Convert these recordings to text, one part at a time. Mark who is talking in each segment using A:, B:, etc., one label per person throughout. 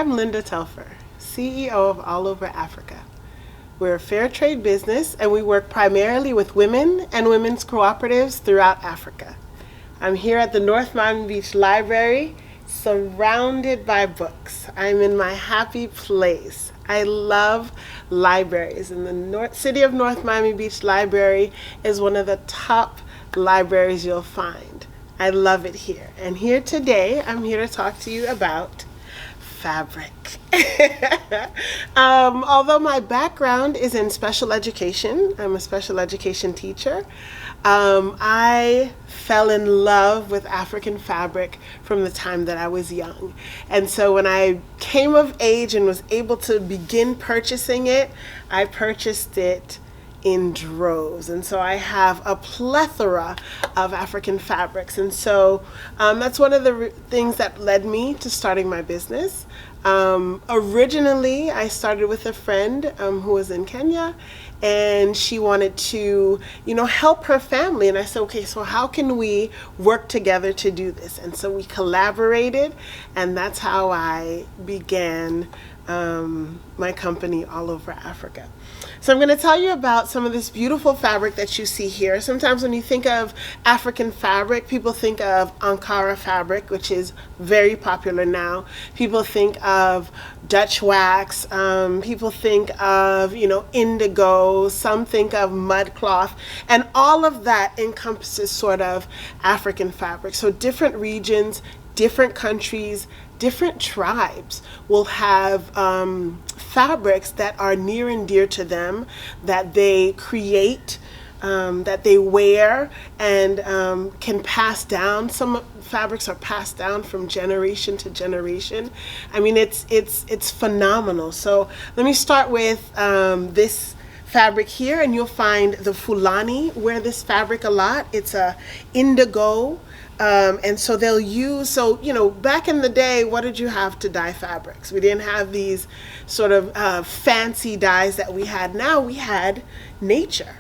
A: I'm Linda Telfer, CEO of All Over Africa. We're a fair trade business and we work primarily with women and women's cooperatives throughout Africa. I'm here at the North Miami Beach Library, surrounded by books. I'm in my happy place. I love libraries, and the City of North Miami Beach Library is one of the top libraries you'll find. I love it here. And here today, I'm here to talk to you about fabric. Although my background is in special education, I'm a special education teacher, I fell in love with African fabric from the time that I was young. And so when I came of age and was able to begin purchasing it, I purchased it in droves. And so I have a plethora of African fabrics. And so that's one of the things that led me to starting my business. Originally, I started with a friend who was in Kenya, and she wanted to, help her family. And I said, okay, so how can we work together to do this? And so we collaborated, and that's how I began my company All Over Africa. So I'm going to tell you about some of this beautiful fabric that you see here. Sometimes when you think of African fabric, people think of Ankara fabric, which is very popular now. People think of Dutch wax. People think of, indigo. Some think of mud cloth. And all of that encompasses sort of African fabric. So different regions, different countries, different tribes will have fabrics that are near and dear to them, that they create, that they wear, and can pass down. Some fabrics are passed down from generation to generation. I mean, it's phenomenal. So let me start with this fabric here, and you'll find the Fulani wear this fabric a lot. It's a indigo. And so they'll use, back in the day, what did you have to dye fabrics? We didn't have these sort of fancy dyes that we had now. We had nature.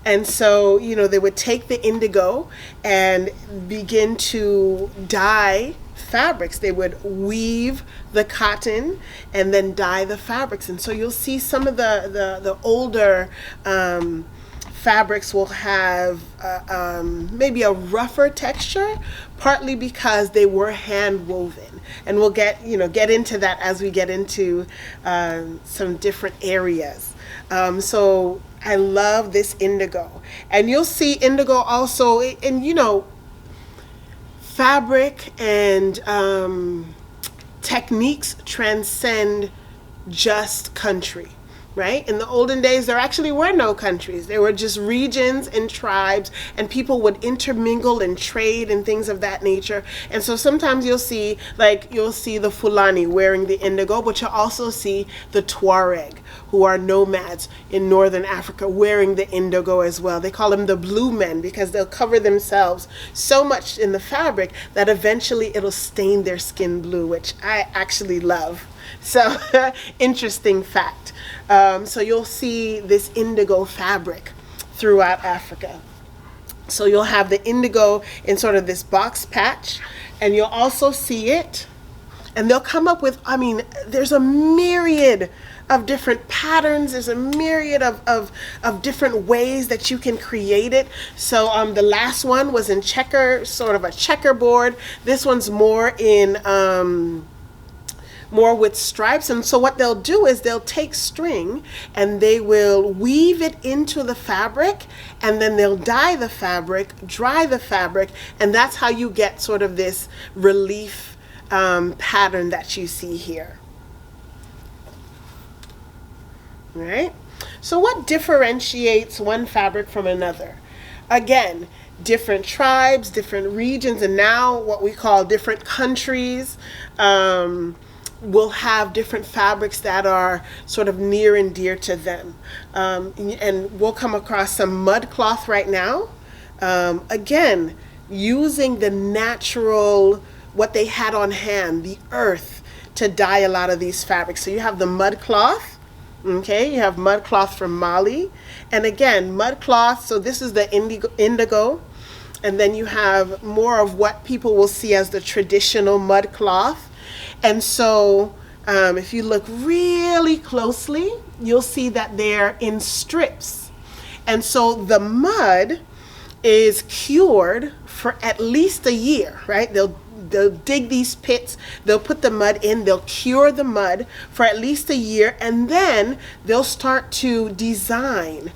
A: And so, they would take the indigo and begin to dye fabrics. They would weave the cotton and then dye the fabrics. And so you'll see some of the older fabrics will have maybe a rougher texture, partly because they were hand woven, and we'll get into that as we get into some different areas. So I love this indigo, and you'll see indigo also in fabric and techniques transcend just country. Right? In the olden days, there actually were no countries. There were just regions and tribes, and people would intermingle and trade and things of that nature. And so sometimes you'll see the Fulani wearing the indigo, but you'll also see the Tuareg, who are nomads in northern Africa, wearing the indigo as well. They call them the blue men because they'll cover themselves so much in the fabric that eventually it'll stain their skin blue, which I actually love. So interesting fact. So you'll see this indigo fabric throughout Africa. So you'll have the indigo in sort of this box patch, and you'll also see it, and they'll come up with, there's a myriad of different patterns. There's a myriad of different ways that you can create it. So the last one was in sort of a checkerboard. This one's more in more with stripes. And so what they'll do is they'll take string and they will weave it into the fabric, and then they'll dye the fabric, dry the fabric, and that's how you get sort of this relief pattern that you see here. All right? So what differentiates one fabric from another? Again, different tribes, different regions, and now what we call different countries will have different fabrics that are sort of near and dear to them. And we'll come across some mud cloth right now. Again, using the natural, what they had on hand, the earth, to dye a lot of these fabrics. So you have the mud cloth. Okay, you have mud cloth from Mali. And again, mud cloth, so this is the indigo. And then you have more of what people will see as the traditional mud cloth. And so if you look really closely, you'll see that they're in strips. And so the mud is cured for at least a year, right? They'll dig these pits, they'll put the mud in, they'll cure the mud for at least a year, and then they'll start to design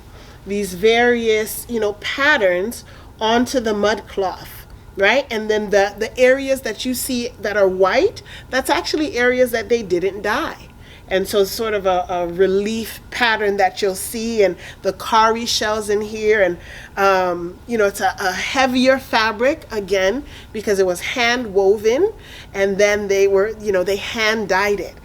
A: these various, patterns onto the mud cloth, right? And then the areas that you see that are white, that's actually areas that they didn't dye. And so it's sort of a relief pattern that you'll see, and the cowrie shells in here, and it's a heavier fabric again because it was hand woven, and then they hand dyed it.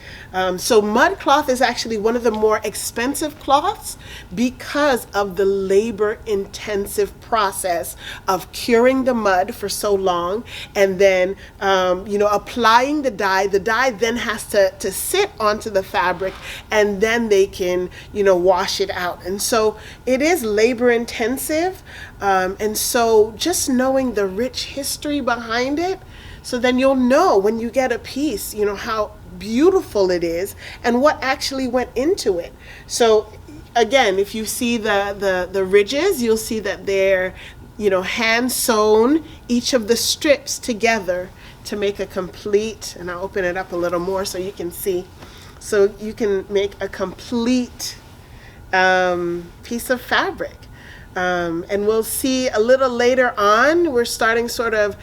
A: So mud cloth is actually one of the more expensive cloths because of the labor intensive process of curing the mud for so long, and then applying the dye. The dye then has to sit onto the fabric, and then they can wash it out. And so it is labor intensive, and so just knowing the rich history behind it, so then you'll know when you get a piece how beautiful it is and what actually went into it. So again, if you see the ridges, you'll see that they're hand sewn, each of the strips together to make a complete, and I'll open it up a little more so you can see. So you can make a complete piece of fabric. And we'll see a little later on, we're starting sort of,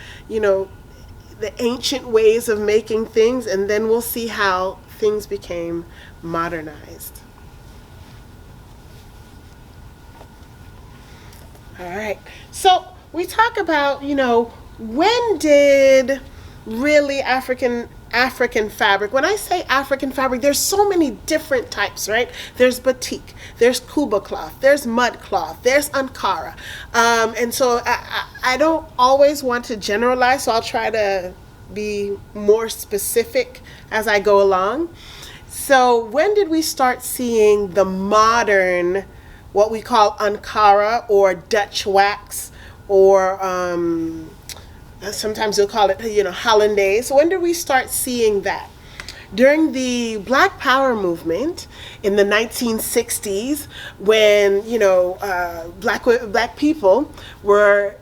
A: the ancient ways of making things, and then we'll see how things became modernized. All right, so we talk about, when did really African fabric, when I say African fabric, there's so many different types, right? There's batik, there's kuba cloth, there's mud cloth, there's Ankara. And so I don't always want to generalize, so I'll try to be more specific as I go along. So when did we start seeing the modern, what we call Ankara or Dutch wax, or sometimes you'll call it, Hollandaise. When did we start seeing that? During the Black Power movement in the 1960s, when, black people were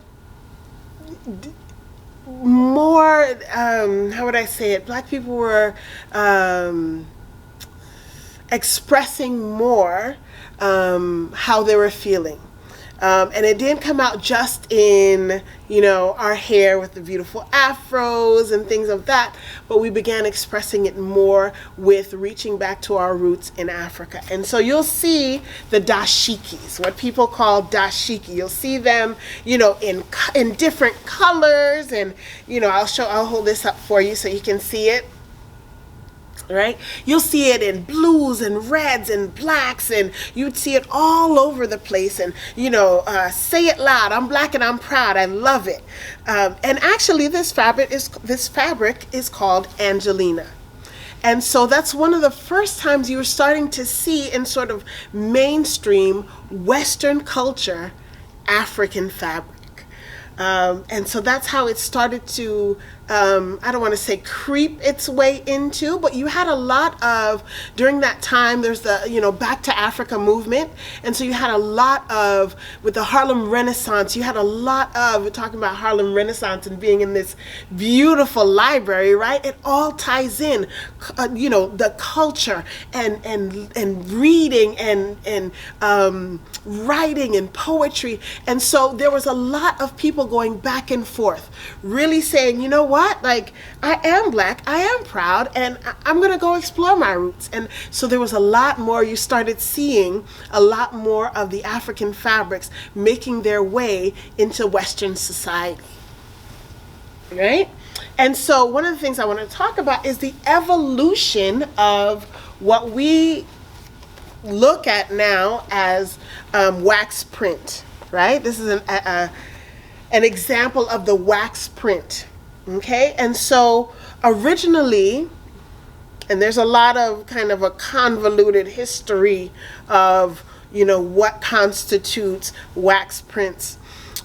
A: more, how would I say it? Black people were expressing more how they were feeling. And it didn't come out just in, our hair with the beautiful afros and things of that, but we began expressing it more with reaching back to our roots in Africa. And so you'll see the dashikis, what people call dashiki. You'll see them, in different colors, and, I'll hold this up for you so you can see it. Right? You'll see it in blues and reds and blacks, and you'd see it all over the place. And, say it loud, I'm black and I'm proud. I love it. And actually this fabric is called Angelina. And so that's one of the first times you were starting to see in sort of mainstream Western culture African fabric. And so that's how it started to, I don't want to say creep its way into, but you had a lot of, during that time, there's the, Back to Africa movement. And so you had a lot of, with the Harlem Renaissance, you had a lot of, we're talking about Harlem Renaissance and being in this beautiful library, right? It all ties in, the culture and reading and writing and poetry. And so there was a lot of people going back and forth, really saying, you know what, like, I am black, I am proud, and I'm gonna go explore my roots. And so there was a lot more, you started seeing a lot more of the African fabrics making their way into Western society, right? And so one of the things I want to talk about is the evolution of what we look at now as wax print, right? This is an example of the wax print, okay? And so originally, and there's a lot of kind of a convoluted history of, what constitutes wax prints.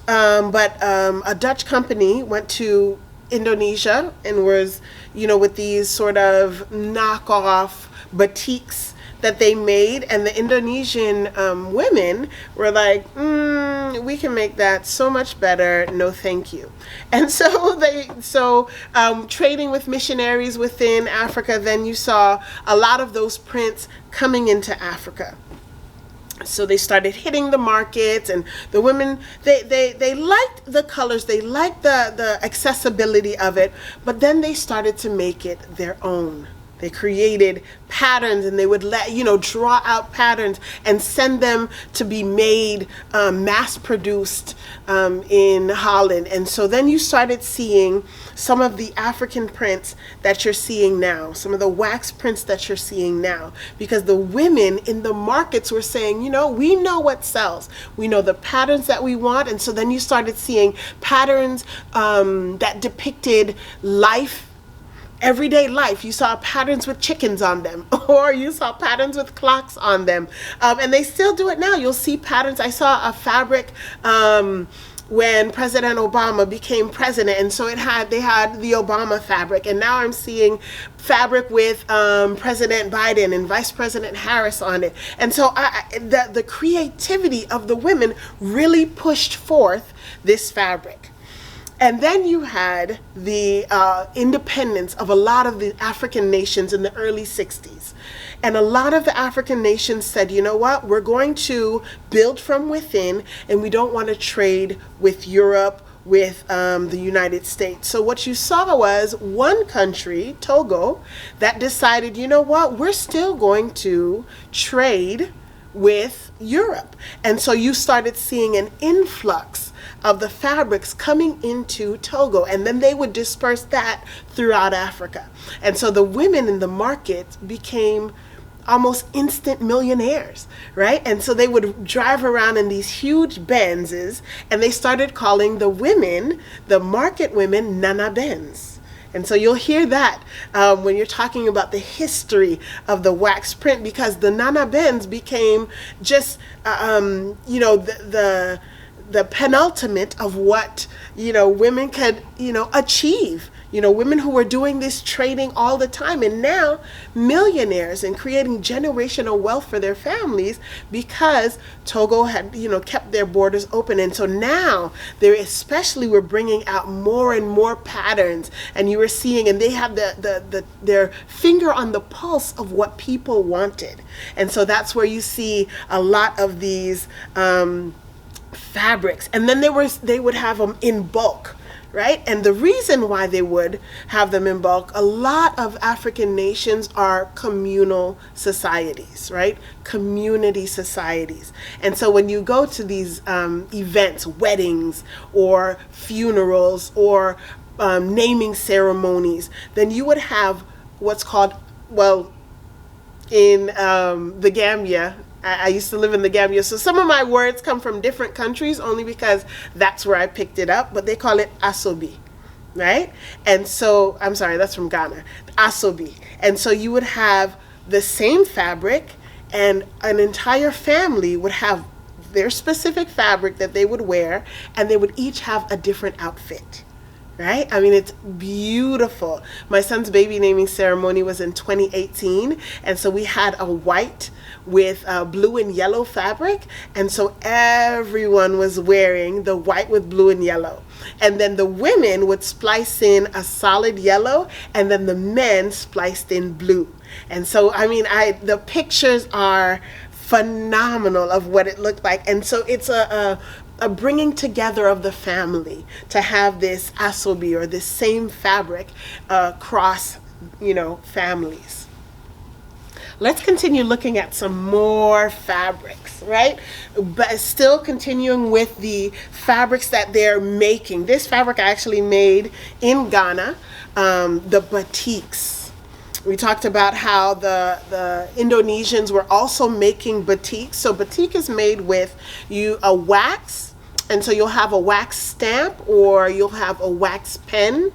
A: But a Dutch company went to Indonesia and was, with these sort of knockoff batiks that they made, and the Indonesian women were like, we can make that so much better, no thank you. And so trading with missionaries within Africa, then you saw a lot of those prints coming into Africa. So they started hitting the markets, and the women, they liked the colors, they liked the accessibility of it, but then they started to make it their own. They created patterns, and they would draw out patterns and send them to be made, mass produced in Holland. And so then you started seeing some of the African prints that you're seeing now, some of the wax prints that you're seeing now, because the women in the markets were saying, we know what sells. We know the patterns that we want. And so then you started seeing patterns that depicted life, everyday life. You saw patterns with chickens on them, or you saw patterns with clocks on them, and they still do it now. You'll see patterns. I saw a fabric when President Obama became president, and so they had the Obama fabric, and now I'm seeing fabric with President Biden and Vice President Harris on it. And so the creativity of the women really pushed forth this fabric. And then you had the independence of a lot of the African nations in the early 60s. And a lot of the African nations said, you know what, we're going to build from within, and we don't want to trade with Europe, with the United States. So what you saw was one country, Togo, that decided, you know what, we're still going to trade with Europe. And so you started seeing an influx of the fabrics coming into Togo, and then they would disperse that throughout Africa. And so the women in the market became almost instant millionaires, right? And so they would drive around in these huge Benzes, and they started calling the women, the market women, Nana Benz. And so you'll hear that when you're talking about the history of the wax print, because the Nana Benz became just, the penultimate of what, women could, achieve. Women who were doing this trading all the time, and now millionaires and creating generational wealth for their families because Togo had, kept their borders open. And so now they especially were bringing out more and more patterns, and you were seeing, and they had their finger on the pulse of what people wanted. And so that's where you see a lot of these fabrics. And then they would have them in bulk, right? And the reason why they would have them in bulk, a lot of African nations are communal societies, right? Community societies. And so when you go to these events, weddings or funerals or naming ceremonies, then you would have what's called, in the Gambia, I used to live in the Gambia, so some of my words come from different countries only because that's where I picked it up, but they call it asobi, right? And so, I'm sorry, that's from Ghana, asobi. And so you would have the same fabric, and an entire family would have their specific fabric that they would wear, and they would each have a different outfit. Right? I mean, it's beautiful. My son's baby naming ceremony was in 2018, and so we had a white with blue and yellow fabric, and so everyone was wearing the white with blue and yellow. And then the women would splice in a solid yellow, and then the men spliced in blue. And so, I mean, the pictures are phenomenal of what it looked like. And so it's a bringing together of the family to have this asobi, or this same fabric, across, families. Let's continue looking at some more fabrics, right? But still continuing with the fabrics that they're making. This fabric I actually made in Ghana, the batiks. We talked about how the Indonesians were also making batik. So batik is made with a wax, and so you'll have a wax stamp, or you'll have a wax pen,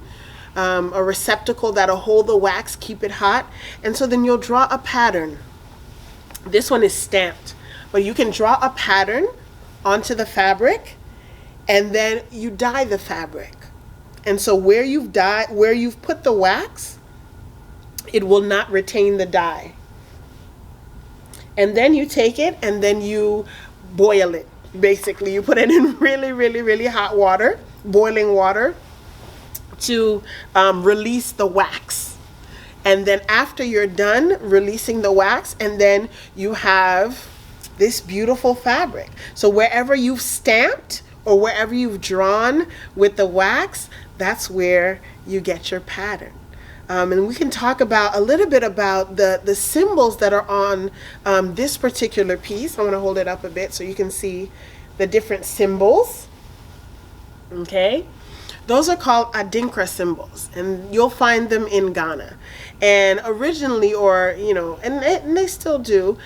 A: a receptacle that'll hold the wax, keep it hot, and so then you'll draw a pattern. This one is stamped, but you can draw a pattern onto the fabric, and then you dye the fabric. And so where you've put the wax, it will not retain the dye. And then you take it and then you boil it. Basically, you put it in really, really, really hot water, boiling water, to release the wax. And then after you're done releasing the wax, and then you have this beautiful fabric. So wherever you've stamped or wherever you've drawn with the wax, that's where you get your pattern. And we can talk about a little bit about the symbols that are on this particular piece. I'm going to hold it up a bit so you can see the different symbols. Okay, those are called Adinkra symbols, and you'll find them in Ghana. And originally, and they still do,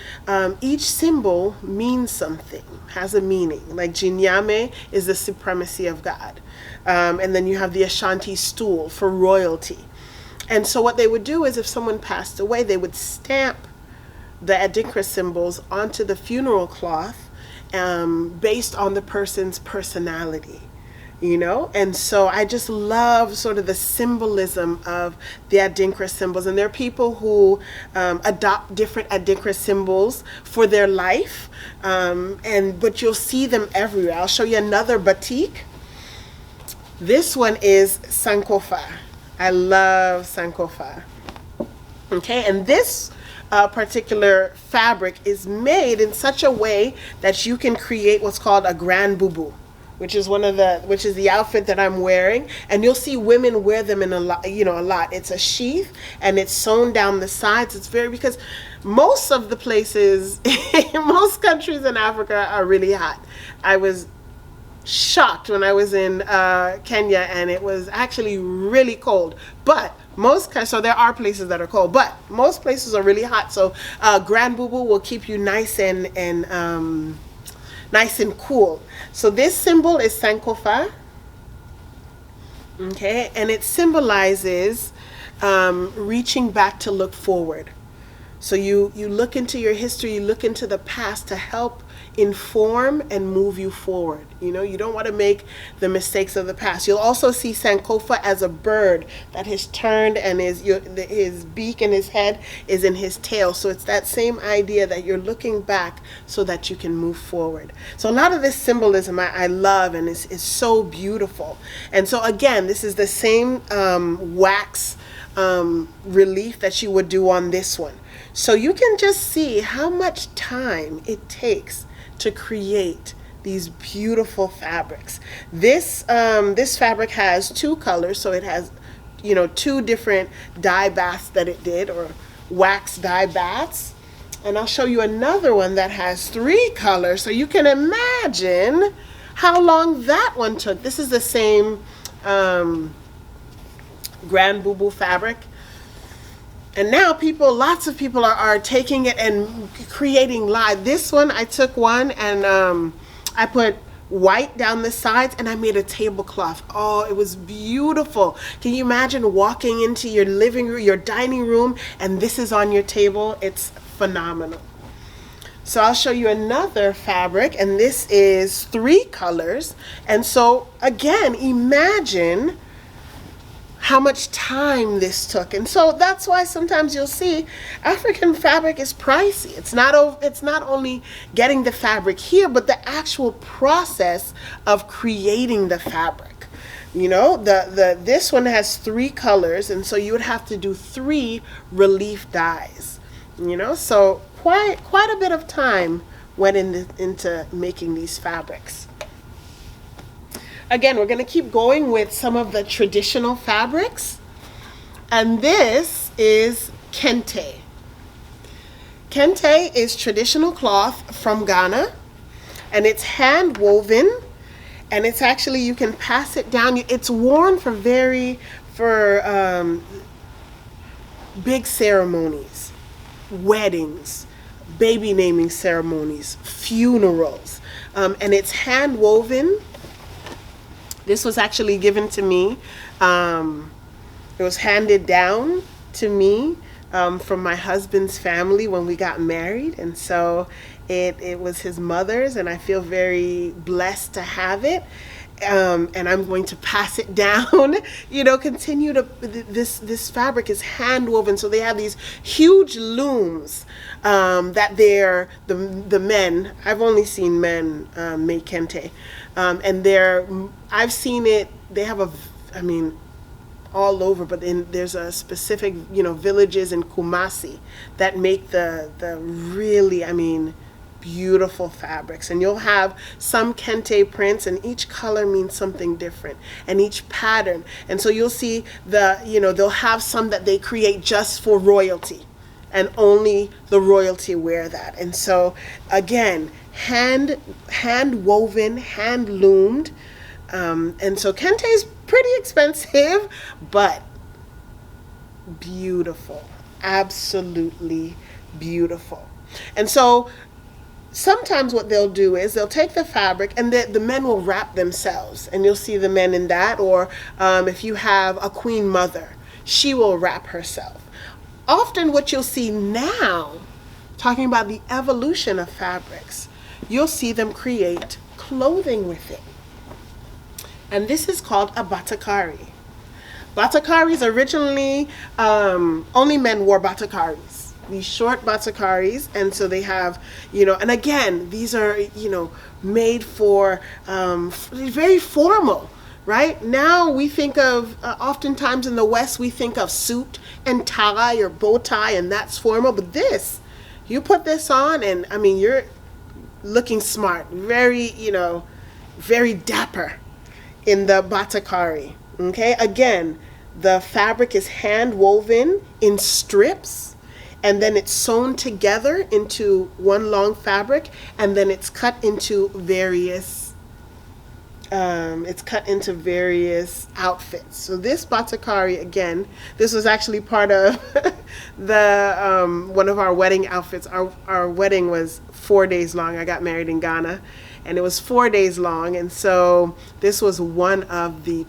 A: each symbol means something, has a meaning. Like Jinyame is the supremacy of God. And then you have the Ashanti stool for royalty. And so what they would do is if someone passed away, they would stamp the Adinkra symbols onto the funeral cloth based on the person's personality, And so I just love sort of the symbolism of the Adinkra symbols. And there are people who adopt different Adinkra symbols for their life, but you'll see them everywhere. I'll show you another batik. This one is Sankofa. I love Sankofa. Okay, and this particular fabric is made in such a way that you can create what's called a grand bubu, which is the outfit that I'm wearing, and you'll see women wear them in a lot. It's a sheath and it's sewn down the sides. It's because most of the places, most countries in Africa are really hot. I was shocked when I was in Kenya, and it was actually really cold. But so there are places that are cold, but most places are really hot. So Grand Bubu will keep you nice and cool. So this symbol is Sankofa. Okay, and it symbolizes reaching back to look forward. So you look into your history, you look into the past to help inform and move you forward. You don't want to make the mistakes of the past. You'll also see Sankofa as a bird that has turned, and his beak and his head is in his tail. So it's that same idea that you're looking back so that you can move forward. So a lot of this symbolism I love, and is so beautiful. And so again, this is the same wax relief that you would do on this one. So you can just see how much time it takes to create these beautiful fabrics. This fabric has two colors, so it has two different dye baths that it did, or wax dye baths. And I'll show you another one that has 3 colors, so you can imagine how long that one took. This is the same Grand Bubu fabric. And now lots of people are taking it and creating live. This one, I took one and I put white down the sides and I made a tablecloth. Oh, it was beautiful. Can you imagine walking into your living room, your dining room, and this is on your table? It's phenomenal. So I'll show you another fabric, and this is 3 colors. And so again, imagine how much time this took. And so that's why sometimes you'll see African fabric is pricey. It's not only getting the fabric here, but the actual process of creating the fabric. This one has 3 colors, and so you would have to do 3 relief dyes. So quite a bit of time went into making these fabrics. Again, we're going to keep going with some of the traditional fabrics. And this is kente. Kente is traditional cloth from Ghana, and it's hand woven, and it's actually, you can pass it down. It's worn for big ceremonies, weddings, baby naming ceremonies, funerals, and it's hand woven. This was actually given to me. It was handed down to me from my husband's family when we got married. And so it was his mother's, and I feel very blessed to have it. and I'm going to pass it down. You know, continue to this fabric is hand woven, so they have these huge looms that they're the men. I've only seen men make kente, and I've seen it. They have all over, but there's a specific, villages in Kumasi that make the really, beautiful fabrics. And you'll have some kente prints, and each color means something different, and each pattern. And so you'll see they'll have some that they create just for royalty, and only the royalty wear that. And so again, hand woven, hand loomed. And so kente is pretty expensive, but beautiful, absolutely beautiful. And so sometimes what they'll do is they'll take the fabric, and the men will wrap themselves, and you'll see the men in that. Or if you have a queen mother, she will wrap herself. Often what you'll see now, talking about the evolution of fabrics, you'll see them create clothing with it. And this is called a batakari. Batakaris originally, only men wore batakaris, these short batakaris. And so they have, and again, these are, made for, very formal, right? Now we think of, oftentimes in the West, we think of suit and tie or bow tie, and that's formal. But you put this on, and you're looking smart, very, very dapper in the batakari. Okay, again, the fabric is hand woven in strips, and then it's sewn together into one long fabric, and then it's cut into various outfits. So this batakari, again, this was actually part of the one of our wedding outfits. Our wedding was 4 days long. I got married in Ghana, and it was 4 days long. And so this was one of the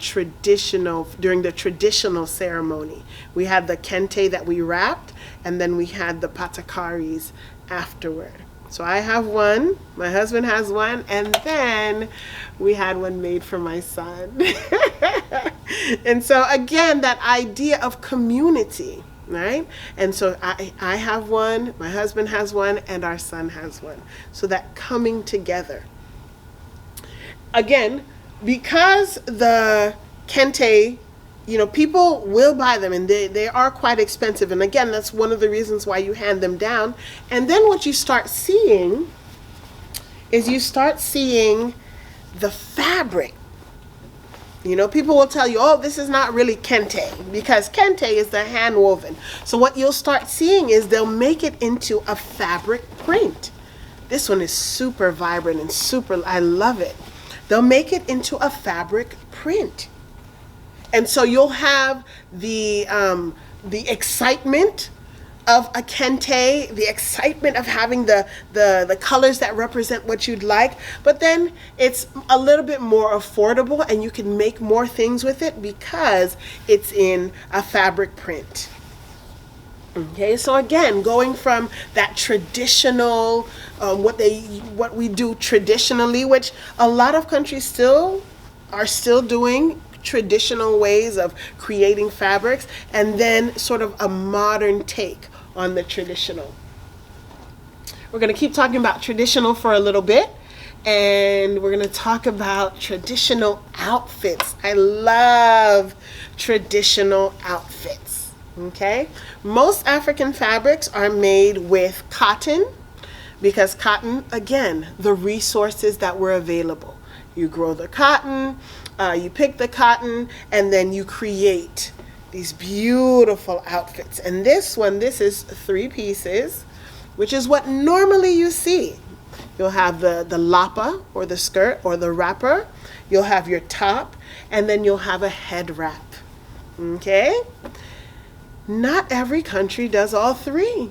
A: during the traditional ceremony. We had the kente that we wrapped, and then we had the patakaris afterward. So I have one, my husband has one, and then we had one made for my son. And so again, that idea of community, right? And so I have one, my husband has one, and our son has one. So that coming together. Again, because the kente, people will buy them, and they are quite expensive. And again, that's one of the reasons why you hand them down. And then what you start seeing is the fabric. People will tell you, oh, this is not really kente, because kente is the hand woven. So what you'll start seeing is they'll make it into a fabric print. This one is super vibrant and I love it. They'll make it into a fabric print. And so you'll have the excitement of a kente, the excitement of having the colors that represent what you'd like, but then it's a little bit more affordable, and you can make more things with it because it's in a fabric print. Okay, so again, going from that traditional, what we do traditionally, which a lot of countries are still doing, traditional ways of creating fabrics, and then sort of a modern take on the traditional. We're going to keep talking about traditional for a little bit, and we're going to talk about traditional outfits. I love traditional outfits. Okay, most African fabrics are made with cotton, because cotton, again, the resources that were available. You grow the cotton, you pick the cotton, and then you create these beautiful outfits. And this is 3 pieces, which is what normally you see. You'll have the lapa, or the skirt, or the wrapper. You'll have your top, and then you'll have a head wrap. Okay? Not every country does all 3.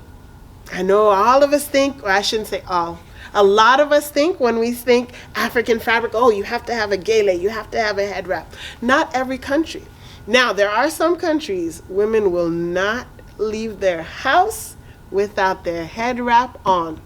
A: I know all of us think, or I shouldn't say all, a lot of us think when we think African fabric, oh, you have to have a gele, you have to have a head wrap. Not every country. Now, there are some countries, women will not leave their house without their head wrap on.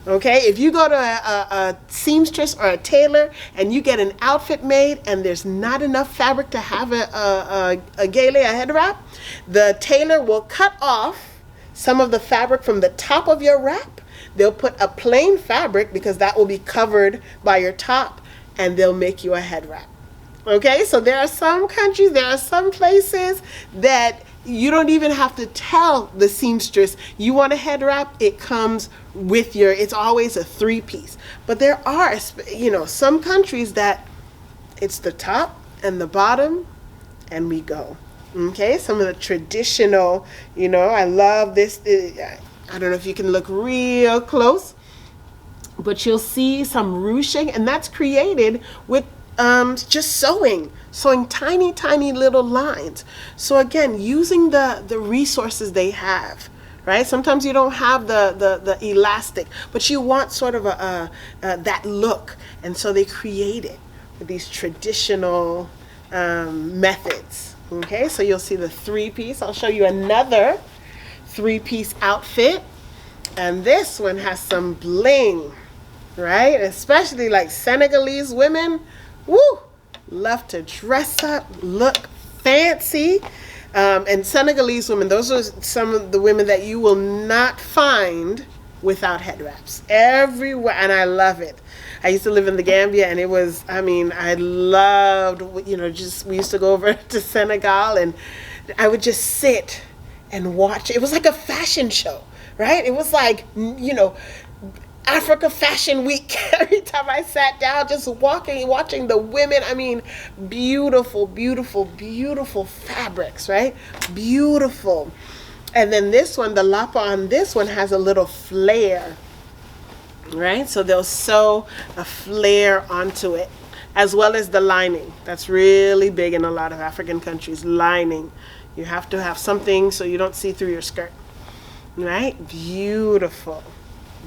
A: Okay, if you go to a seamstress or a tailor and you get an outfit made and there's not enough fabric to have a gele, a head wrap, the tailor will cut off some of the fabric from the top of your wrap. They'll put a plain fabric, because that will be covered by your top, and they'll make you a head wrap. Okay, so there are some countries, there are some places that you don't even have to tell the seamstress you want a head wrap. It comes with your, it's always a 3-piece. But there are, some countries that it's the top and the bottom and we go. Okay, some of the traditional, I love this. I don't know if you can look real close, but you'll see some ruching, and that's created with just sewing tiny little lines. So again, using the resources they have, right? Sometimes you don't have the elastic, but you want sort of that look, and so they create it with these traditional methods. Okay, so you'll see the 3-piece. I'll show you another 3-piece outfit, and this one has some bling, right? Especially like Senegalese women. Woo! Love to dress up, look fancy. And Senegalese women, those are some of the women that you will not find without head wraps. Everywhere, and I love it. I used to live in the Gambia, and it was, I loved, we used to go over to Senegal, and I would just sit and watch. It was like a fashion show, right? It was like, Africa Fashion Week. Every time I sat down, just watching the women, beautiful, beautiful, beautiful fabrics, right? Beautiful. And then this one, the lapa on this one has a little flare, right? So they'll sew a flare onto it, as well as the lining. That's really big in a lot of African countries, lining. You have to have something so you don't see through your skirt, right? Beautiful.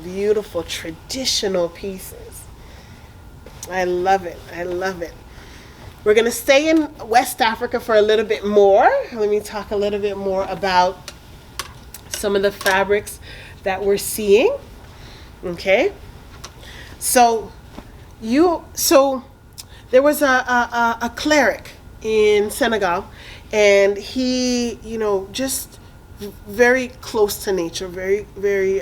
A: Beautiful traditional pieces. I love it. I love it. We're going to stay in West Africa for a little bit more. Let me talk a little bit more about some of the fabrics that we're seeing. Okay. So there was a cleric in Senegal, and he, just very close to nature, very, very,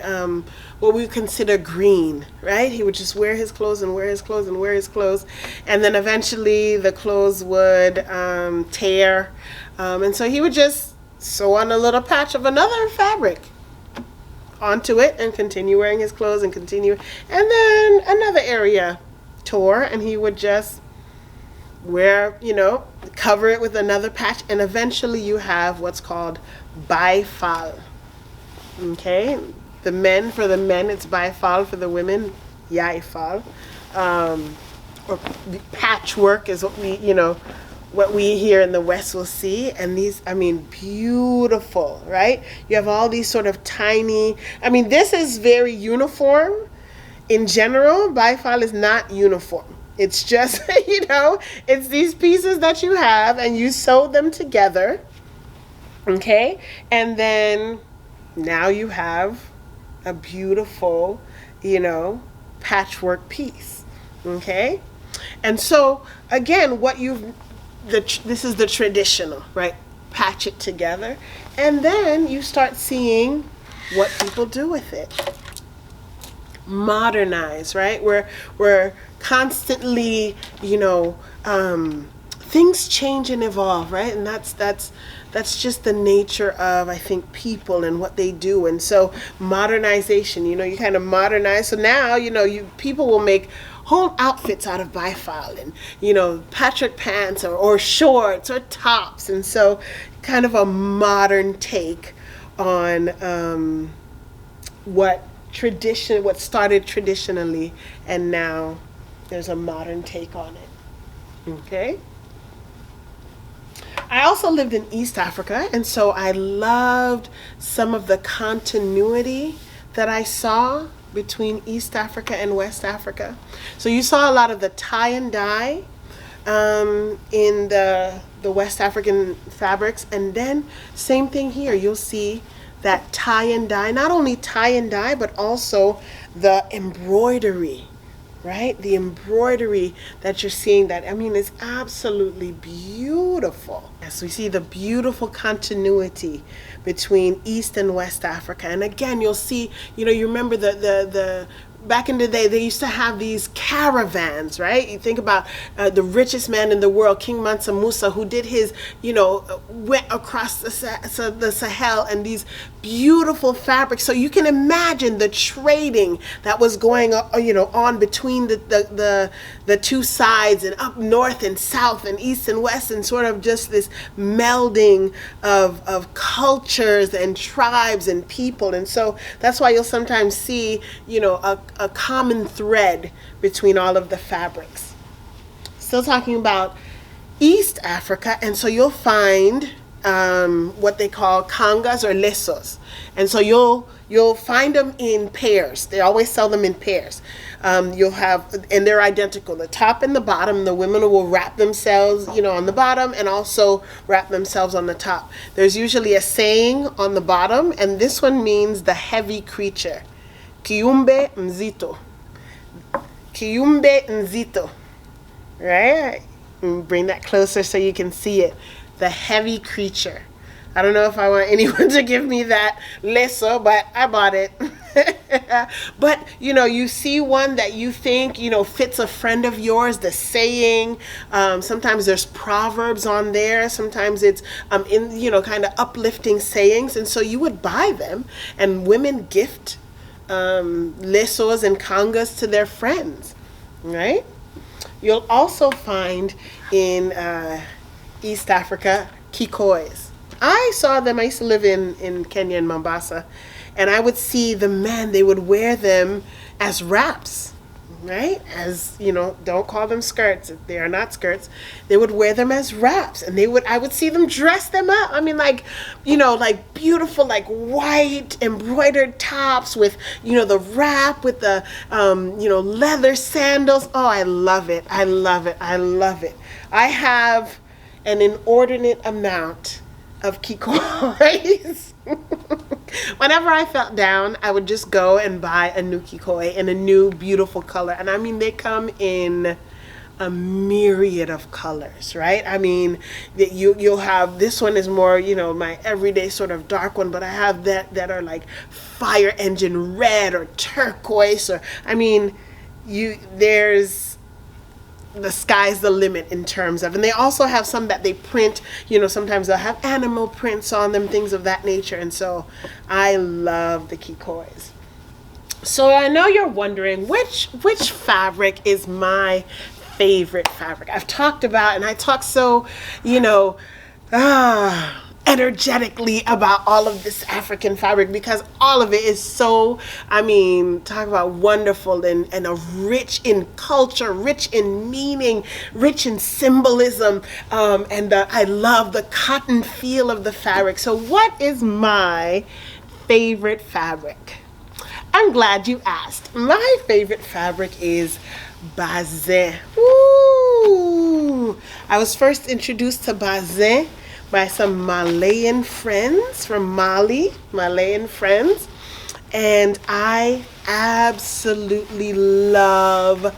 A: what we consider green, right? He would just wear his clothes and wear his clothes and wear his clothes. And then eventually the clothes would tear. And so he would just sew on a little patch of another fabric onto it and continue wearing his clothes and continue. And then another area tore, and he would just wear, cover it with another patch. And eventually you have what's called baifal. Okay, for the men it's baifal, for the women yaifal. Or patchwork is what we here in the West will see. And these, beautiful, right? You have all these sort of tiny, this is very uniform in general. Baifal is not uniform. It's just, it's these pieces that you have and you sew them together. Okay, and then now you have a beautiful, patchwork piece. Okay, and so again, this is the traditional, right? Patch it together, and then you start seeing what people do with it. Modernize, right? We're constantly, things change and evolve, right? And that's just the nature of, I think, people and what they do. And so modernization, you kind of modernize. So now, people will make whole outfits out of baifal and, patchwork pants or shorts or tops. And so kind of a modern take on what started traditionally, and now there's a modern take on it. Okay. I also lived in East Africa, and so I loved some of the continuity that I saw between East Africa and West Africa. So you saw a lot of the tie and dye in the West African fabrics, and then same thing here. You'll see that tie and dye, not only tie and dye, but also the embroidery, right? The embroidery that you're seeing, that, I mean, is absolutely beautiful. Yes, we see the beautiful continuity between East and West Africa. And again, you'll see, you remember the back in the day, they used to have these caravans, right? You think about the richest man in the world, King Mansa Musa, who did his, went across the Sahel, and these beautiful fabrics. So you can imagine the trading that was going on between the two sides, and up north and south and east and west, and sort of just this melding of cultures and tribes and people. And so that's why you'll sometimes see, a common thread between all of the fabrics. Still talking about East Africa, and so you'll find what they call kangas or lesos, and so you'll find them in pairs. They always sell them in pairs. You'll have, and they're identical. The top and the bottom, the women will wrap themselves, on the bottom, and also wrap themselves on the top. There's usually a saying on the bottom, and this one means the heavy creature. Kiumbe Mzito. Kiumbe Mzito. Right? Bring that closer so you can see it. The heavy creature. I don't know if I want anyone to give me that leso, but I bought it. But, you see one that you think, fits a friend of yours, the saying. Sometimes there's proverbs on there. Sometimes it's, kind of uplifting sayings. And so you would buy them, and women gift lesos and kangas to their friends, right? You'll also find in East Africa kikois. I saw them. I used to live in Kenya and Mombasa, and I would see the men, they would wear them as wraps, right? As, don't call them skirts. They are not skirts. They would wear them as wraps, and I would see them dress them up. I mean, like beautiful, white embroidered tops with, the wrap with the, leather sandals. Oh, I love it. I love it. I love it. I have an inordinate amount of kikois. Whenever I felt down, I would just go and buy a new kikoi in a new beautiful color. And I mean, they come in a myriad of colors, right? I mean, you'll have, this one is more, my everyday sort of dark one, but I have that are like fire engine red or turquoise, or, I mean, there's, the sky's the limit in terms of, and they also have some that they print, sometimes they'll have animal prints on them, things of that nature. And so I love the kikois. So I know you're wondering which fabric is my favorite fabric. I've talked about, and I talk so, energetically about all of this African fabric, because all of it is so, talk about wonderful and rich in culture, rich in meaning, rich in symbolism, and I love the cotton feel of the fabric. So what is my favorite fabric? I'm glad you asked. My favorite fabric is bazin. Ooh! I was first introduced to bazin by some Malayan friends from Mali, Malayan friends, and I absolutely love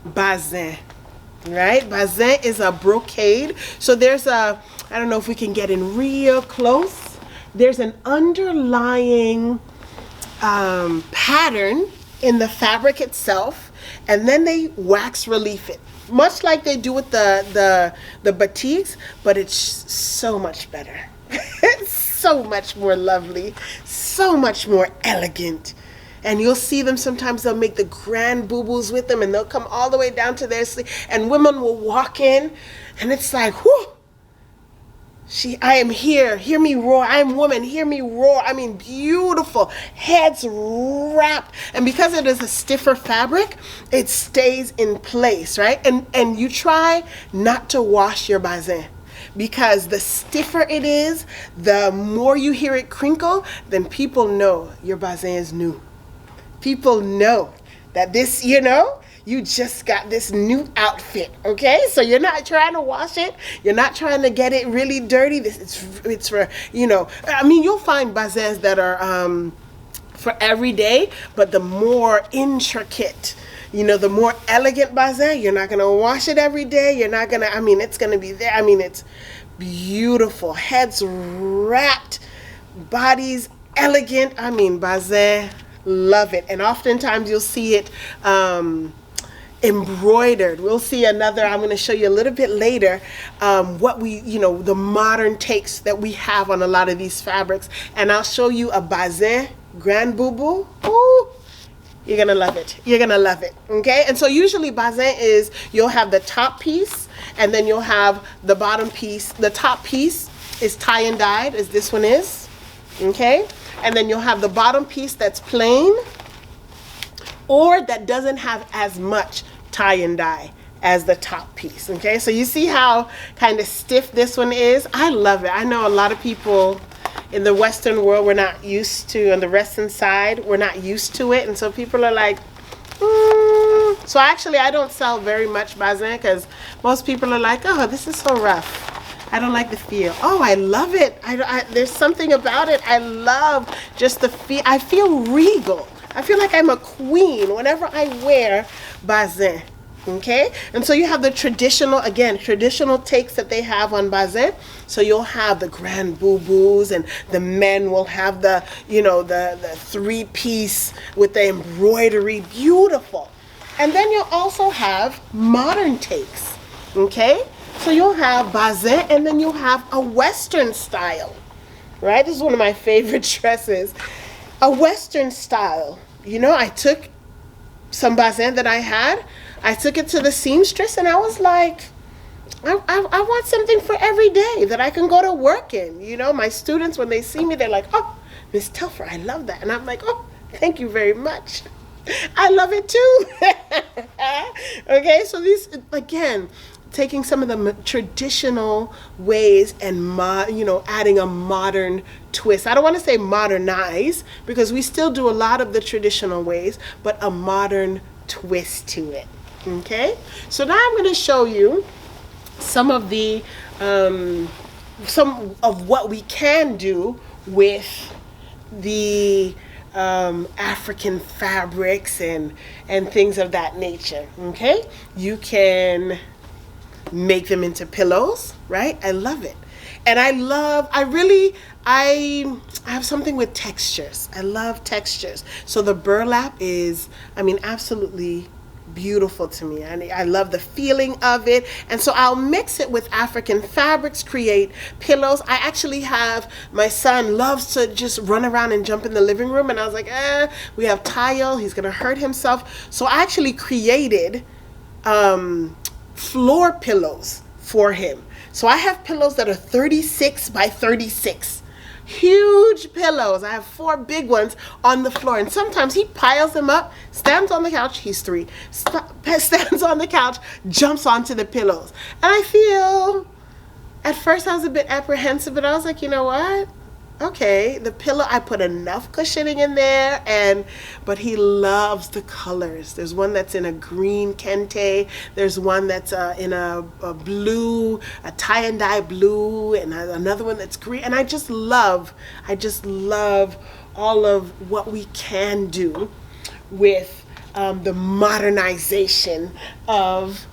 A: bazin, right? Bazin is a brocade. So there's I don't know if we can get in real close, there's an underlying pattern in the fabric itself, and then they wax relief it, much like they do with the batiks, but it's so much better. It's so much more lovely, so much more elegant. And you'll see them sometimes, they'll make the grand boo-boos with them, and they'll come all the way down to their sleeve, and women will walk in, and it's like, whoo! I am here, hear me roar. I am woman, hear me roar. I mean, beautiful, heads wrapped. And because it is a stiffer fabric, it stays in place, right? And you try not to wash your bazin, because the stiffer it is, the more you hear it crinkle, then people know your bazin is new. People know that this, you just got this new outfit, okay? So you're not trying to wash it. You're not trying to get it really dirty. It's for, you know, I mean, you'll find bazins that are for every day, but the more intricate, you know, the more elegant bazin, you're not going to wash it every day. You're not going to, I mean, it's going to be there. I mean, it's beautiful. Heads wrapped, bodies elegant. I mean, bazin, love it. And oftentimes you'll see it embroidered. We'll see another, I'm going to show you a little bit later, what we, you know, the modern takes that we have on a lot of these fabrics. And I'll show you a bazin grand boubou. Ooh, you're gonna love it. You're gonna love it. Okay, and so usually bazin is, you'll have the top piece, and then you'll have the bottom piece. The top piece is tie and dyed, as this one is. Okay, and then you'll have the bottom piece that's plain, or that doesn't have as much tie and dye as the top piece. Okay, so you see how kind of stiff this one is. I love it. I know a lot of people in the Western world, we're not used to, on the Western side, we're not used to it. And so people are like, So actually, I don't sell very much bazin because most people are like, oh, this is so rough. I don't like the feel. Oh, I love it. There's something about it. I love just the feel. I feel regal. I feel like I'm a queen whenever I wear bazin. Okay, and so you have the traditional, again, traditional takes that they have on bazin. So you'll have the grand boubous, and the men will have the, you know, the three-piece with the embroidery, beautiful. And then you'll also have modern takes. Okay, so you'll have bazin, and then you'll have a Western style. Right, this is one of my favorite dresses, a Western style. You know, I took some bazin that I had. I took it to the seamstress, and I was like, I want something for every day that I can go to work in. You know, my students, when they see me, they're like, oh, Miss Telfer, I love that. And I'm like, oh, thank you very much. I love it too. Okay, so these, again, taking some of the traditional ways and, you know, adding a modern twist. I don't want to say modernize, because we still do a lot of the traditional ways, but a modern twist to it. Okay, so now I'm going to show you some of the some of what we can do with the African fabrics and things of that nature. Okay, you can make them into pillows, right? I love it. And I have something with textures. I love textures. So the burlap is, I mean, absolutely beautiful to me. I love the feeling of it. And so I'll mix it with African fabrics, create pillows. I actually have, my son loves to just run around and jump in the living room. And I was like, we have tile, he's going to hurt himself. So I actually created floor pillows for him. So I have pillows that are 36 by 36. Huge pillows. I have 4 big ones on the floor, and sometimes he piles them up, stands on the couch, he's 3, stands on the couch, jumps onto the pillows. And I feel, at first I was a bit apprehensive, but I was like, you know what? Okay, the pillow, I put enough cushioning in there, but he loves the colors. There's one that's in a green kente. There's one that's in a blue, a tie and dye blue, and another one that's green. And I just love all of what we can do with the modernization of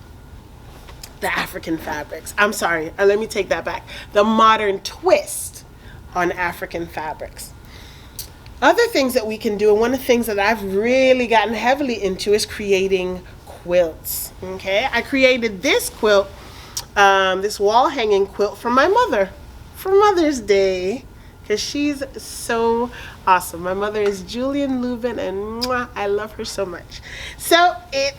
A: the African fabrics. I'm sorry, let me take that back. The modern twist on African fabrics. Other things that we can do, and one of the things that I've really gotten heavily into, is creating quilts. Okay, I created this quilt, this wall hanging quilt for my mother, for Mother's Day, because she's so awesome. My mother is Julian Lubin, and mwah, I love her so much. So I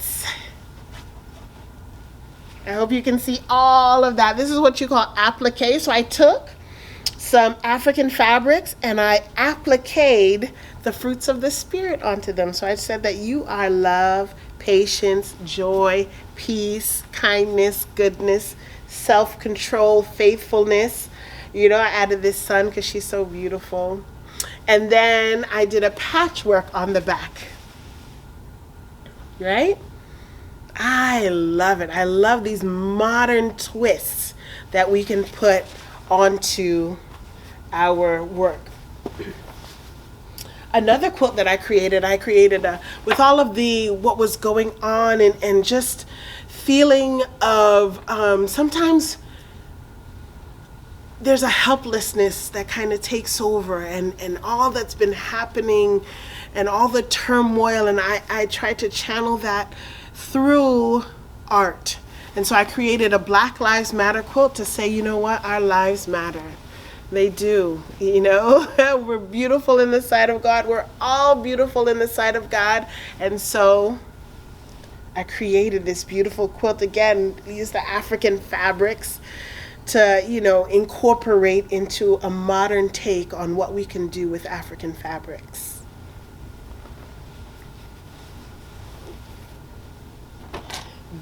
A: hope you can see all of that. This is what you call applique. So I took some African fabrics and I appliqued the fruits of the spirit onto them. So I said that you are love, patience, joy, peace, kindness, goodness, self-control, faithfulness. You know, I added this sun because she's so beautiful. And then I did a patchwork on the back, right? I love it. I love these modern twists that we can put onto our work. Another quilt that I created with all of what was going on and just feeling of sometimes there's a helplessness that kind of takes over and all that's been happening and all the turmoil, and I tried to channel that through art. And so I created a Black Lives Matter quilt to say, you know what, our lives matter. They do, you know. We're beautiful in the sight of God. We're all beautiful in the sight of God. And so I created this beautiful quilt. Again, used the African fabrics to, you know, incorporate into a modern take on what we can do with African fabrics.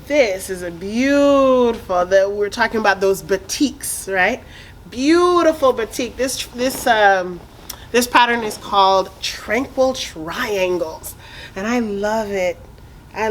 A: This is a beautiful, we're talking about those batiks, right? Beautiful batik. This pattern is called Tranquil Triangles, and I love it. I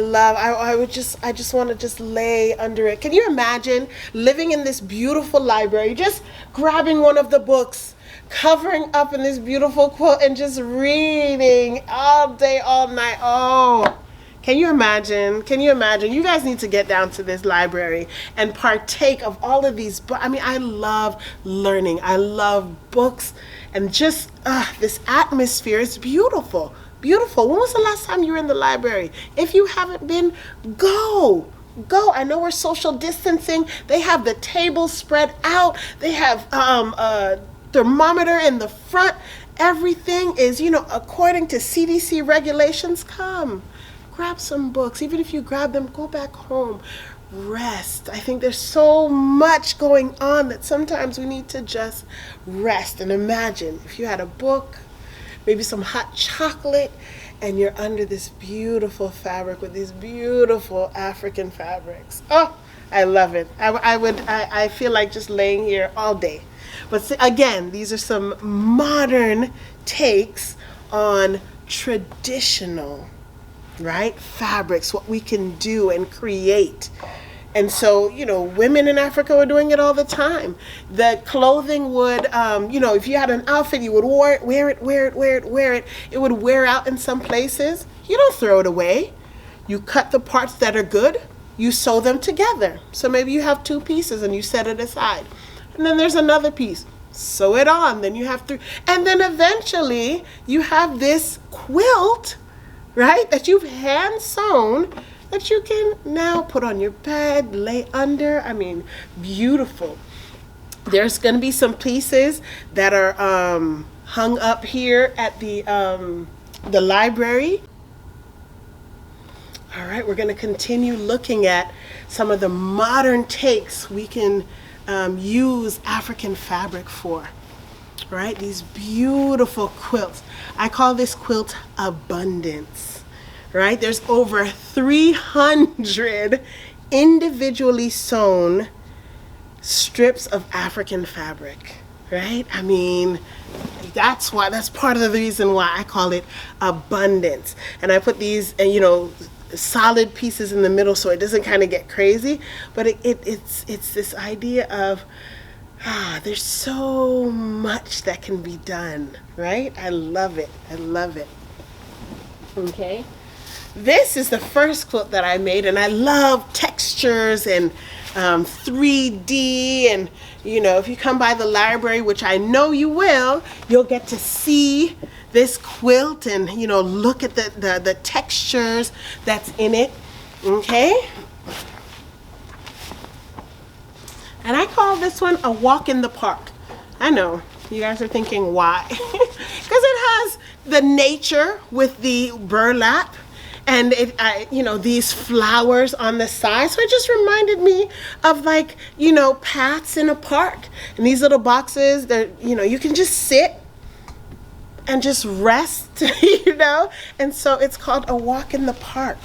A: just want to just lay under it. Can you imagine living in this beautiful library, just grabbing one of the books, covering up in this beautiful quilt, and just reading all day, all night? Oh, can you imagine? Can you imagine? You guys need to get down to this library and partake of all of these books. I mean, I love learning. I love books, and just this atmosphere is beautiful. Beautiful. When was the last time you were in the library? If you haven't been, go. I know we're social distancing. They have the tables spread out. They have a thermometer in the front. Everything is, you know, according to CDC regulations. Come. Grab some books. Even if you grab them, go back home. Rest. I think there's so much going on that sometimes we need to just rest. And imagine if you had a book, maybe some hot chocolate, and you're under this beautiful fabric with these beautiful African fabrics. Oh, I love it. I feel like just laying here all day. But again, these are some modern takes on traditional, right, fabrics, what we can do and create. And so, you know, women in Africa were doing it all the time. The clothing would, you know, if you had an outfit, you would wear it. It would wear out in some places. You don't throw it away. You cut the parts that are good. You sew them together. So maybe you have 2 pieces and you set it aside. And then there's another piece. Sew it on. Then you have 3. And then eventually you have this quilt, right, that you've hand sewn, that you can now put on your bed, lay under. I mean, beautiful. There's going to be some pieces that are hung up here at the library. All right, we're going to continue looking at some of the modern takes we can use African fabric for. Right, these beautiful quilts. I call this quilt abundance. Right, there's over 300 individually sewn strips of African fabric. Right, I mean, that's part of the reason why I call it abundance. And I put these, you know, solid pieces in the middle so it doesn't kind of get crazy. But it's this idea of there's so much that can be done, right? I love it. I love it. Okay. This is the first quilt that I made, and I love textures and 3D. And, you know, if you come by the library, which I know you will, you'll get to see this quilt and, you know, look at the textures that's in it. Okay. And I call this one a walk in the park. I know, you guys are thinking why? Because it has the nature with the burlap and you know, these flowers on the side. So it just reminded me of, like, you know, paths in a park. And these little boxes that, you know, you can just sit and just rest, you know? And so it's called a walk in the park.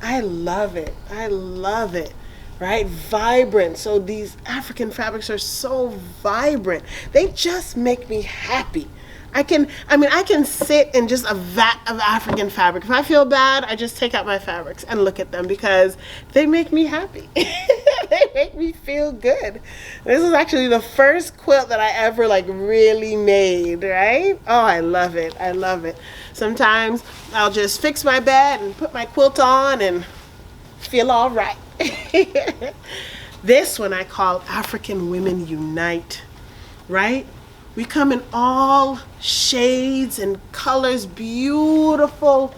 A: I love it. I love it. Right? Vibrant. So these African fabrics are so vibrant. They just make me happy. I can sit in just a vat of African fabric. If I feel bad, I just take out my fabrics and look at them because they make me happy. They make me feel good. This is actually the first quilt that I ever like really made, right? Oh, I love it. I love it. Sometimes I'll just fix my bed and put my quilt on and feel all right. This one I call African Women Unite, right? We come in all shades and colors, beautiful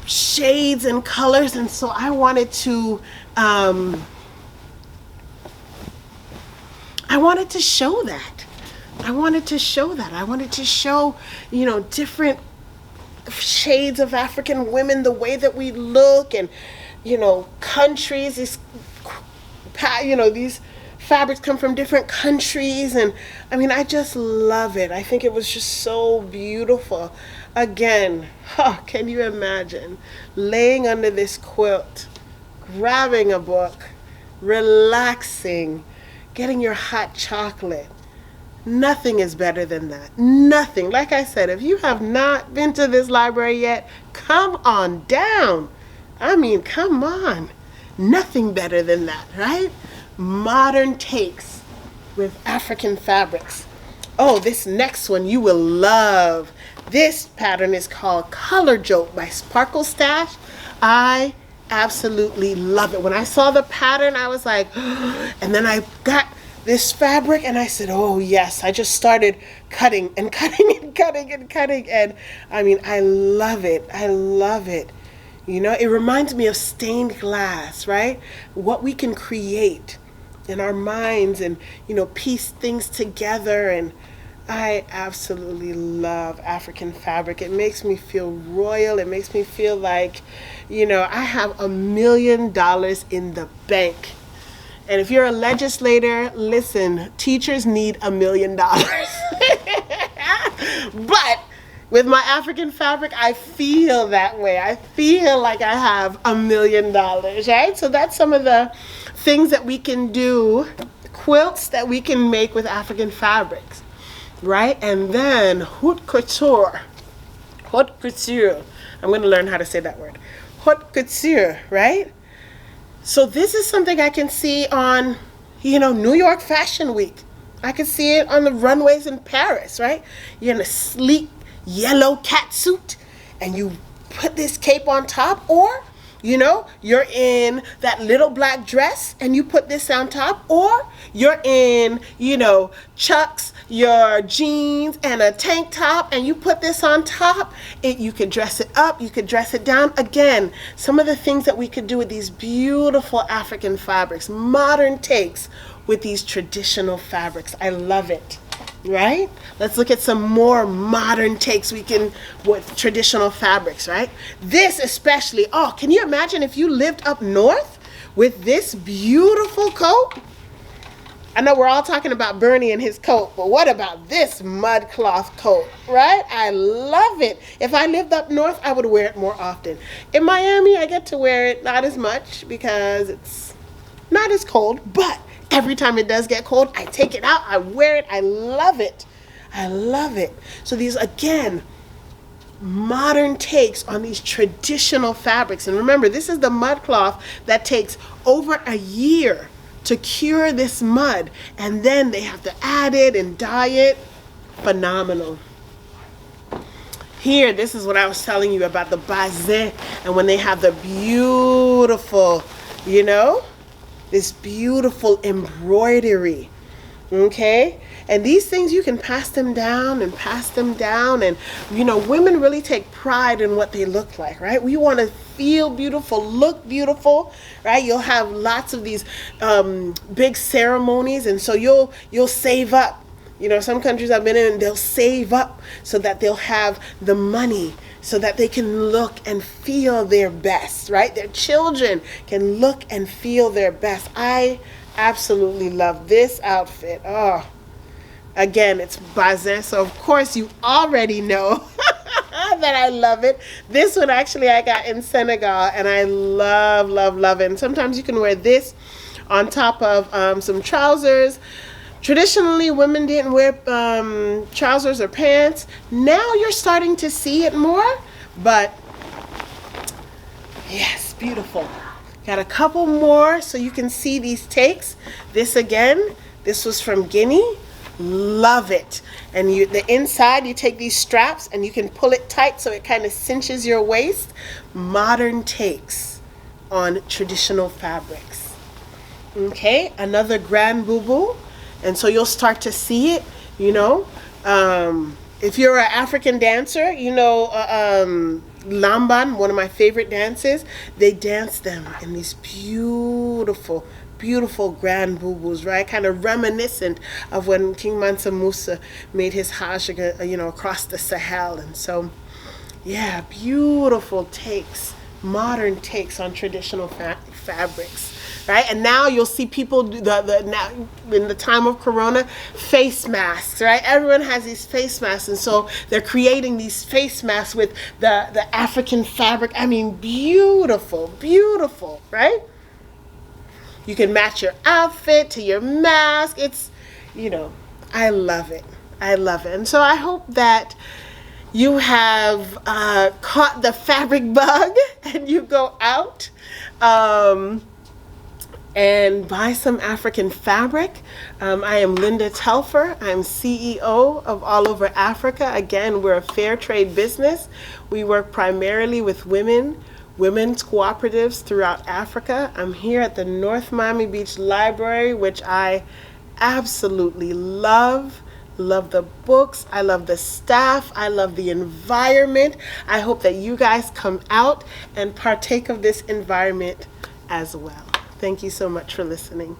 A: shades and colors, and so I wanted to show that. I wanted to show, you know, different shades of African women, the way that we look, and, you know, countries, these fabrics come from different countries, and I mean, I just love it. I think it was just so beautiful. Again, can you imagine laying under this quilt, grabbing a book, relaxing, getting your hot chocolate? Nothing is better than that. Nothing. Like I said, if you have not been to this library yet, come on down. I mean, come on. Nothing better than that, right? Modern takes with African fabrics. Oh, this next one you will love. This pattern is called Color Joke by Sparkle Stash. I absolutely love it. When I saw the pattern, I was like, and then I got this fabric and I said, oh yes. I just started cutting and cutting and cutting and cutting, and I mean, I love it. I love it. You know, it reminds me of stained glass, right? What we can create in our minds and, you know, piece things together. And I absolutely love African fabric. It makes me feel royal. It makes me feel like, you know, I have $1 million in the bank. And if you're a legislator, listen, teachers need $1 million. But with my African fabric, I feel that way. I feel like I have $1 million, right? So that's some of the things that we can do, quilts that we can make with African fabrics, right? And then haute couture. Haute couture. I'm going to learn how to say that word. Haute couture, right? So this is something I can see on, you know, New York Fashion Week. I can see it on the runways in Paris, right? You're in a sleek yellow catsuit and you put this cape on top, or, you know, you're in that little black dress and you put this on top, or you're in, you know, Chucks, your jeans and a tank top and you put this on top. You could dress it up, you could dress it down. Again, some of the things that we could do with these beautiful African fabrics, modern takes with these traditional fabrics. I love it. Right? Let's look at some more modern takes we can with traditional fabrics, right? This especially, oh, can you imagine if you lived up north with this beautiful coat? I know we're all talking about Bernie and his coat, but what about this mud cloth coat, right? I love it. If I lived up north, I would wear it more often. In Miami, I get to wear it not as much because it's not as cold, but every time it does get cold, I take it out, I wear it, I love it. I love it. So these, again, modern takes on these traditional fabrics. And remember, this is the mud cloth that takes over a year to cure this mud. And then they have to add it and dye it. Phenomenal. Here, this is what I was telling you about the bazin. And when they have the beautiful, you know, this beautiful embroidery, okay? And these things, you can pass them down and pass them down. And, you know, women really take pride in what they look like, right? We want to feel beautiful, look beautiful, right? You'll have lots of these big ceremonies, and so you'll save up. You know, some countries I've been in, they'll save up so that they'll have the money so that they can look and feel their best, right? Their children can look and feel their best. I absolutely love this outfit. Oh, again, it's bazin, so of course you already know that I love it. This one actually I got in Senegal, and I love, love, love it. And sometimes you can wear this on top of some trousers. Traditionally, women didn't wear trousers or pants. Now you're starting to see it more, but yes, beautiful. Got a couple more so you can see these takes. This again, this was from Guinea. Love it. And the inside, you take these straps and you can pull it tight so it kind of cinches your waist. Modern takes on traditional fabrics. Okay, another grand boo-boo. And so you'll start to see it, you know. If you're an African dancer, you know, Lamban, one of my favorite dances, they dance them in these beautiful, beautiful grand boo-boos, right? Kind of reminiscent of when King Mansa Musa made his Hajj, you know, across the Sahel. And so, yeah, beautiful takes, modern takes on traditional fabrics. Right, and now you'll see people now in the time of Corona, face masks. Right, everyone has these face masks, and so they're creating these face masks with the African fabric. I mean, beautiful, beautiful. Right, you can match your outfit to your mask. It's, you know, I love it. I love it, and so I hope that you have caught the fabric bug and you go out. And buy some African fabric. I am Linda Telfer. I'm CEO of All Over Africa. Again, we're a fair trade business. We work primarily with women's cooperatives throughout Africa. I'm here at the North Miami Beach Library, which I absolutely love. Love the books. I love the staff. I love the environment. I hope that you guys come out and partake of this environment as well. Thank you so much for listening.